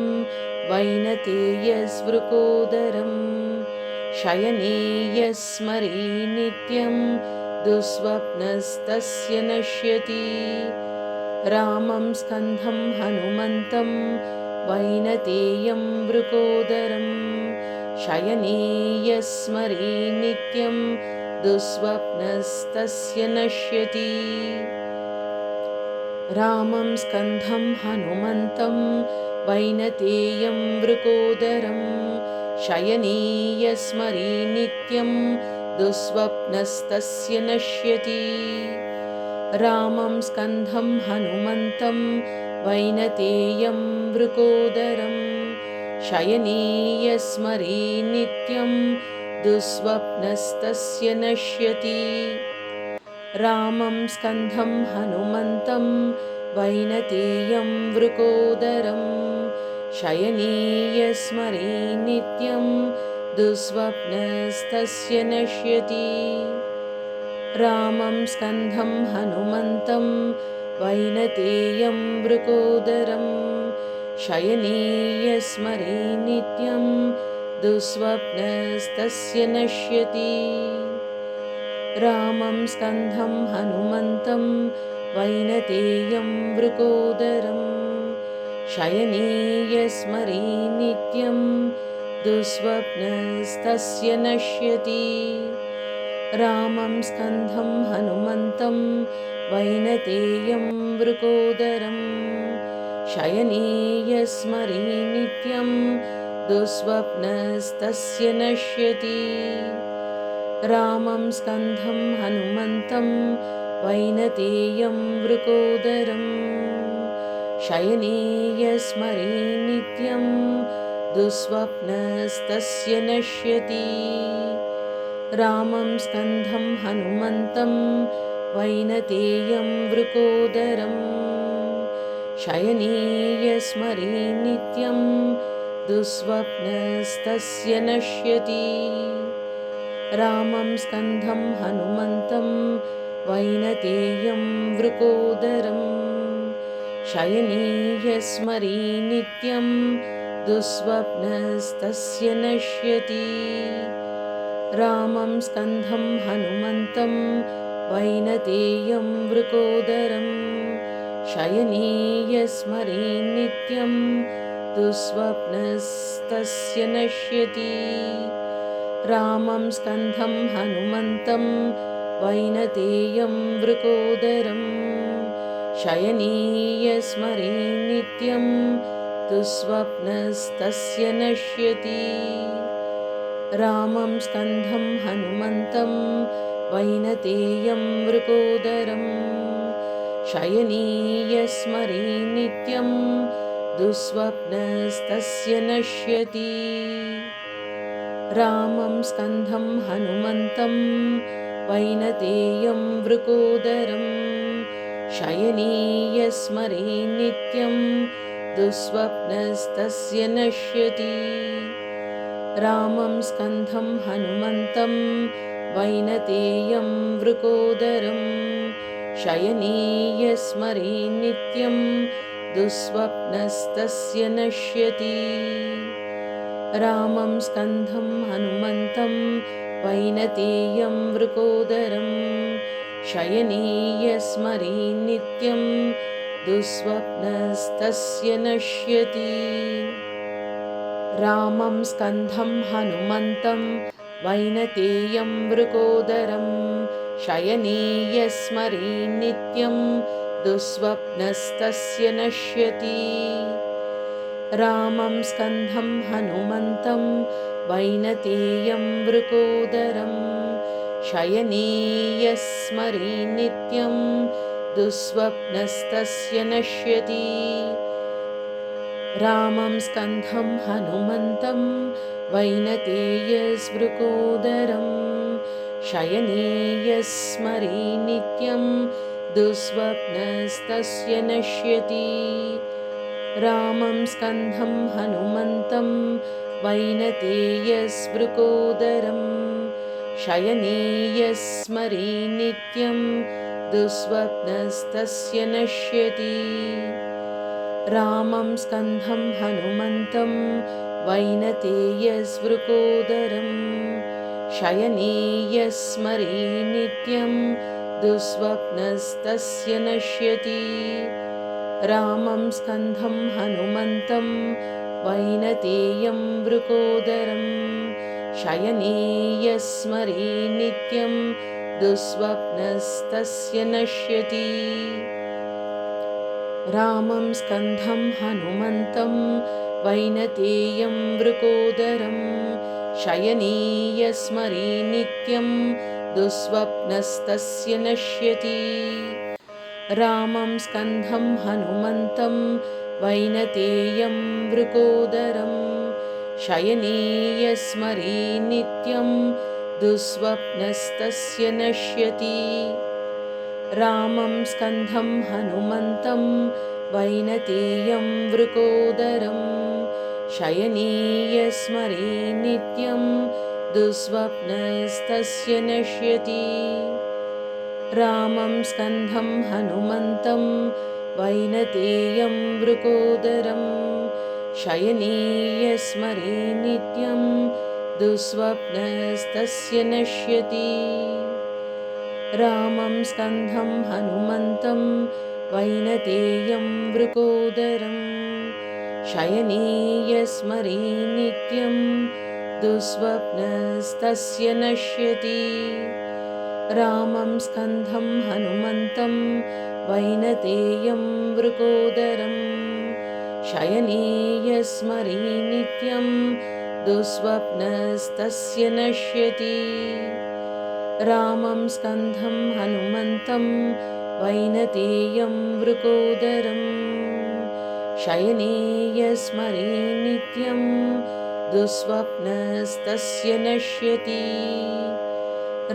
वैनतेयस्मृकोदरं शयने यस्मरे नित्यं दुःस्वप्नस्तस्य नश्यति। रामं स्कन्धं हनुमन्तं वैनतेयं मृकोदरं शयने यस्मरे नित्यं दुःस्वप्नस्तस्य नश्यति। रामं स्कन्धं हनुमन्तं वैनतेयं मृकोदरं शयने यस्मरे नित्यं दुःस्वप्नस्तस्य नश्यति। रामं स्कन्धं हनुमन्तं वैनतेयं मृकोदरं शयने यस्मरे नित्यं दुःस्वप्नस्तस्य नश्यति। रामं स्कन्धं हनुमन्तं वैनतेयं मृकोदरं शयने यस्मरे नित्यं दुःस्वप्नस्तस्य नश्यति। रामं स्कन्धं हनुमन्तं वैनतेयं मृकोदरं शयने यस्मरे नित्यं दुःस्वप्नस्तस्य नश्यति। रामं स्कन्धं हनुमन्तं वैनतेयं मृकोदरं शयने यस्मरे नित्यं दुःस्वप्नस्तस्य नश्यति। रामं स्कन्धं हनुमन्तं वैनतेयं मृकोदरं शयने यस्मरे नित्यं दुःस्वप्नस्तस्य नश्यति। रामं स्कन्धं हनुमन्तं वैनतेयं मृकोदरं शयने यस्मरे नित्यं दुःस्वप्नस्तस्य नश्यति। रामं स्कन्धं हनुमन्तं वैनतेयं मृकोदरं शयने यस्मरे नित्यं दुःस्वप्नस्तस्य नश्यति। रामं स्कन्धं हनुमन्तं वैनतेयं मृकोदरं शयने यस्मरे नित्यं दुःस्वप्नस्तस्य नश्यति। रामं स्कन्धं हनुमन्तं वैनतेयं मृकोदरं शयने यस्मरे नित्यं दुःस्वप्नस्तस्य नश्यति। रामं स्कन्धं हनुमन्तं वैनतेयं मृकोदरं शयने यस्मरे नित्यं दुःस्वप्नस्तस्य नश्यति। रामं स्कन्धं हनुमन्तं वैनतेयं मृकोदरं शयने यस्मरे नित्यं दुःस्वप्नस्तस्य नश्यति। रामं स्कन्धं हनुमन्तं वैनतेयं मृकोदरं शयने यस्मरे नित्यं दुःस्वप्नस्तस्य नश्यति। रामं स्कन्धं हनुमन्तं वैनतेयं मृकोदरं शयने यस्मरे नित्यं दुःस्वप्नस्तस्य नश्यति। रामं स्कन्धं हनुमन्तं वैनतेयं मृकोदरं शयने यस्मरे नित्यं दुःस्वप्नस्तस्य नश्यति। रामं स्कन्धं हनुमन्तं वैनतेयं वृकोदरं शयने यस्मरे नित्यं दुःस्वप्नस्तस्य नश्यति। रामं स्कन्धं हनुमन्तं वैनतेयं वृकोदरं शयने यस्मरे नित्यं दुःस्वप्नस्तस्य नश्यति। रामं स्कन्धं हनुमन्तं वैनतेयस्वृकोदरं शयने यस्मरे नित्यं दुःस्वप्नस्तस्य नश्यति। रामं स्कन्धं हनुमन्तं वैनतेयस्वृकोदरं शयने यस्मरे नित्यं दुःस्वप्नस्तस्य नश्यति। रामं स्कन्धं हनुमन्तं वैनतेयस्वृकोदरं शयने यस्मरे नित्यं दुःस्वप्नस्तस्य नश्यति। रामं स्कन्धं हनुमन्तं वैनतेयं वृकोदरं शयने यस्मरे नित्यं दुःस्वप्नस्तस्य नश्यति। रामं स्कन्धं हनुमन्तं वैनतेयं वृकोदरं शयने यस्मरे नित्यं दुःस्वप्नस्तस्य नश्यति। रामं स्कन्धं हनुमन्तं वैनतेयं वृकोदरं शयने यस्मरे नित्यं दुःस्वप्नस्तस्य नश्यति। रामं स्कन्धं हनुमन्तं वैनतेयं वृकोदरं शयने यस्मरे नित्यं दुःस्वप्नस्तस्य नश्यति। रामं स्कन्धं हनुमन्तं वैनतेयं वृकोदरं शयने यस्मरे नित्यं दुःस्वप्नस्तस्य नश्यति। रामं स्कन्धं हनुमन्तं वैनतेयं वृकोदरं शयने यस्मरे नित्यं दुःस्वप्नस्तस्य नश्यति। रामं स्कन्धं हनुमन्तं वैनतेयं वृकोदरं शयने यस्मरे नित्यं दुःस्वप्नस्तस्य नश्यति। रामं स्कन्धं हनुमन्तं वैनतेयं वृकोदरं शयने यस्मरे नित्यं दुःस्वप्नस्तस्य नश्यति।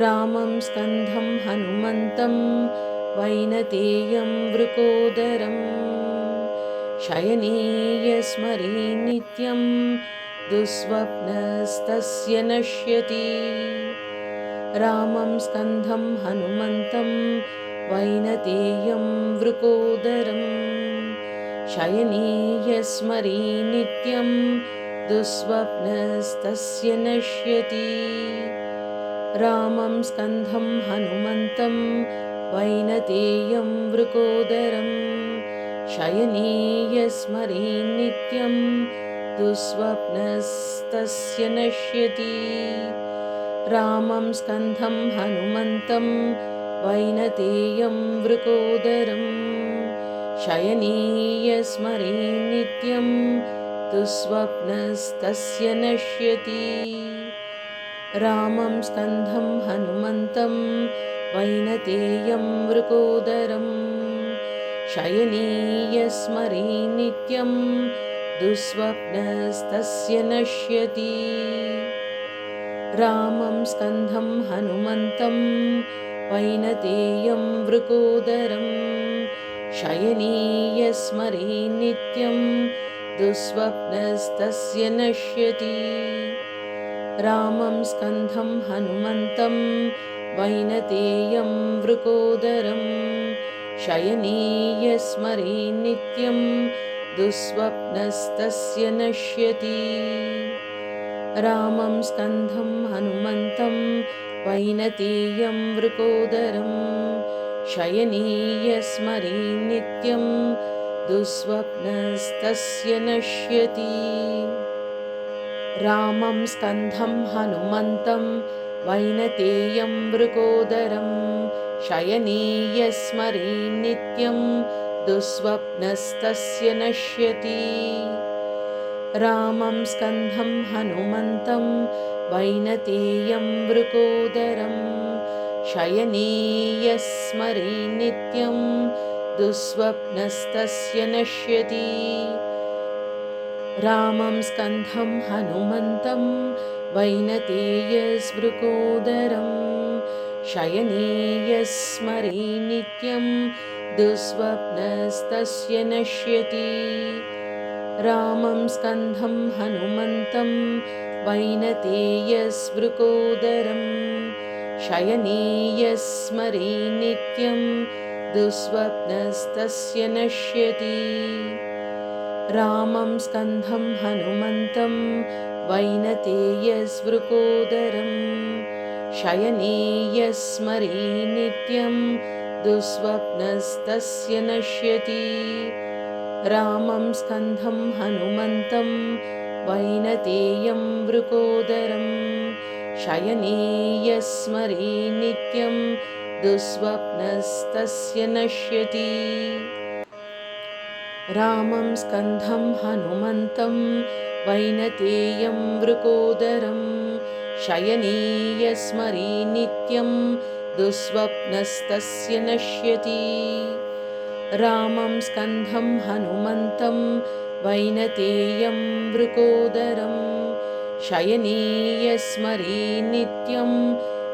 रामं स्कन्धं हनुमन्तं वैनतेयं वृकोदरं शयने यस्मरे नित्यं दुःस्वप्नस्तस्य नश्यति। रामं स्कन्धं हनुमन्तं वैनतेयं वृकोदरं शयने यस्मरे नित्यं दुःस्वप्नस्तस्य नश्यति। रामं स्कन्धं हनुमन्तं वैनतेयं वृकोदरं शयने यस्मरे नित्यं दुःस्वप्नस्तस्य नश्यति। रामं स्कन्धं हनुमन्तं वैनतेयं वृकोदरं शयने यस्मरे नित्यं दुःस्वप्नस्तस्य नश्यति। रामं स्कन्धं हनुमन्तं वैनतेयं वृकोदरं शयने यस्मरे नित्यं दुःस्वप्नस्तस्य नश्यति। रामं स्कन्धं हनुमन्तं वैनतेयं वृकोदरं शयने यस्मरे नित्यं दुःस्वप्नस्तस्य नश्यति। रामं स्कन्धं हनुमन्तं वैनतेयं वृकोदरं शयने यस्मरे नित्यं दुःस्वप्नस्तस्य नश्यति। रामं स्कन्धं हनुमन्तं वैनतेयं वृकोदरं शयने यस्मरे नित्यं दुःस्वप्नस्तस्य नश्यति। रामं स्कन्धं हनुमन्तं वैनतेयं मृकोदरं शयनीयस्मरे नित्यं दुःस्वप्नस्तस्य नश्यति। रामं स्कन्धं हनुमन्तं वैनतेयं मृकोदरं शयनीयस्मरे नित्यं दुःस्वप्नस्तस्य नश्यति। रामं स्कन्धं हनुमन्तं वैनतेयस्मृकोदरं शयनीयस्मरे नित्यं दुःस्वप्नस्तस्य नश्यति। रामं स्कन्धं हनुमन्तं वैनतेयस्मृकोदरं शयनीयस्मरे नित्यं दुःस्वप्नस्तस्य नश्यति। रामं स्कन्धं हनुमन्तं वैनतेयस्मृकोदरं शयनीयस्मरे नित्यं दुःस्वप्नस्तस्य नश्यति। रामं स्कन्धं हनुमन्तं वैनतेयं मृकोदरं शयनीयस्मरे नित्यं दुःस्वप्नस्तस्य नश्यति। रामं स्कन्धं हनुमन्तं वैनतेयं मृकोदरं शयनीयस्मरे नित्यं दुःस्वप्नस्तस्य नश्यति। रामं स्कन्धं हनुमन्तं वैनतेयं मृकोदरं शयनीयस्मरे नित्यं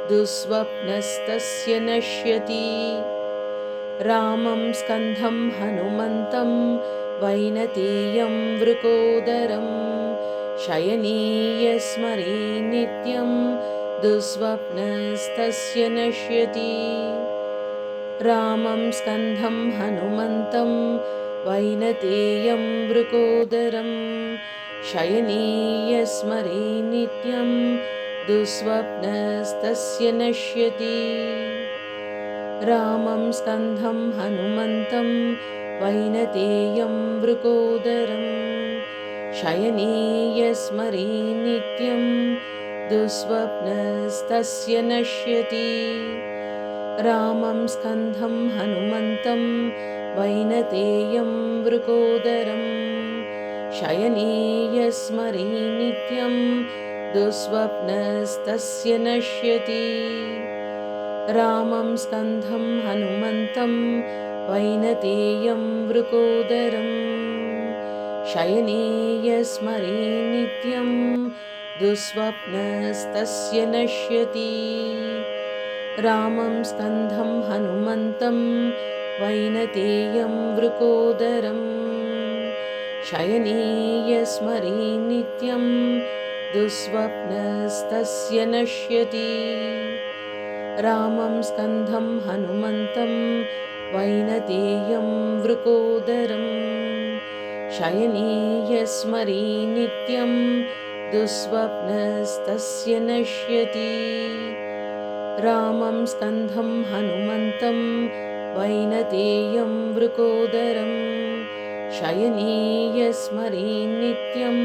दुःस्वप्नस्तस्य नश्यति। रामं स्कन्धं हनुमन्तं वैनतेयं मृकोदरं शयनीयस्मरे नित्यं दुःस्वप्नस्तस्य नश्यति। रामं स्कन्धं हनुमन्तं वैनतेयं मृकोदरं शयनीयस्मरे नित्यं दुःस्वप्नस्तस्य नश्यति। रामं स्कन्धं हनुमन्तं वैनतेयं मृकोदरं शयनीयस्मरे नित्यं दुःस्वप्नस्तस्य नश्यति। रामं स्कन्धं हनुमन्तं वैनतेयं मृकोदरं शयनीयस्मरे नित्यं दुःस्वप्नस्तस्य नश्यति। रामं स्कन्धं हनुमन्तं वैनतेयं मृकोदरं शयनीयस्मरे नित्यं दुःस्वप्नस्तस्य नश्यति। रामं स्कन्धं हनुमन्तं वैनतेयं मृकोदरं शयनीयस्मरे नित्यं दुःस्वप्नस्तस्य नश्यति। रामं स्कन्धं हनुमन्तं वैनतेयं मृकोदरं शयनीयस्मरे नित्यं दुःस्वप्नस्तस्य नश्यति। रामं स्कन्धं हनुमन्तं वैनतेयं मृकोदरं शयनीयस्मरे नित्यं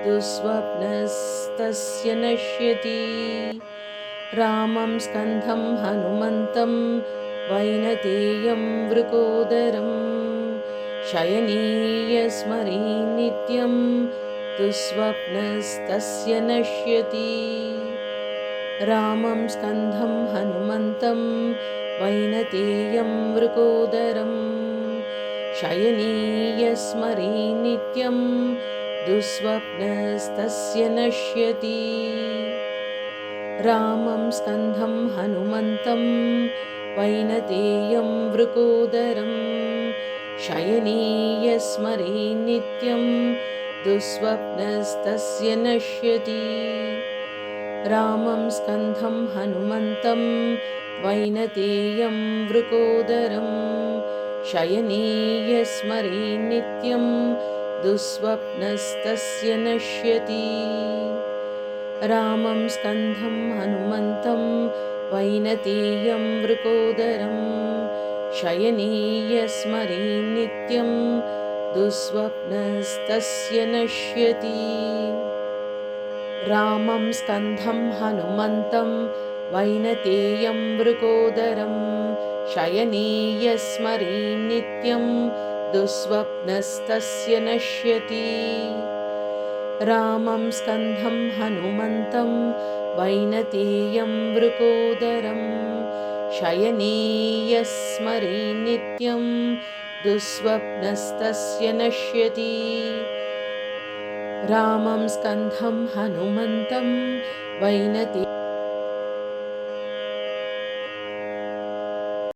दुःस्वप्नस्तस्य नश्यति। रामं स्कन्धं हनुमन्तं वैनतेयं मृकोदरं शयनीयस्मरे नित्यं दुःस्वप्नस्तस्य नश्यति। रामं स्कन्धं हनुमन्तं वैनतेयं मृकोदरं शयनीयस्मरे नित्यं दुःस्वप्नस्तस्य नश्यति। रामं स्कन्धं हनुमन्तं वैनतेयं मृकोदरं शयनीयस्मरे नित्यं दुःस्वप्नस्तस्य नश्यति। रामं स्कन्धं हनुमन्तं वैनतेयं मृकोदरं शयनीयस्मरे नित्यं दुःस्वप्नस्तस्य नश्यति। रामं स्कन्धं हनुमन्तं वैनतेयं मृकोदरं शयनीयस्मरे नित्यं दुःस्वप्नस्तस्य नश्यति। रामं स्कन्धं हनुमन्तं वैनतेयं वृकोदरं शयने यस्मरे नित्यं दुःस्वप्नस्तस्य नश्यति। रामं स्कन्धं हनुमन्तं वैनतेयं वृकोदरं शयने यस्मरे नित्यं दुःस्वप्नस्तस्य नश्यति। रामं स्कन्धं हनुमन्तं वैनते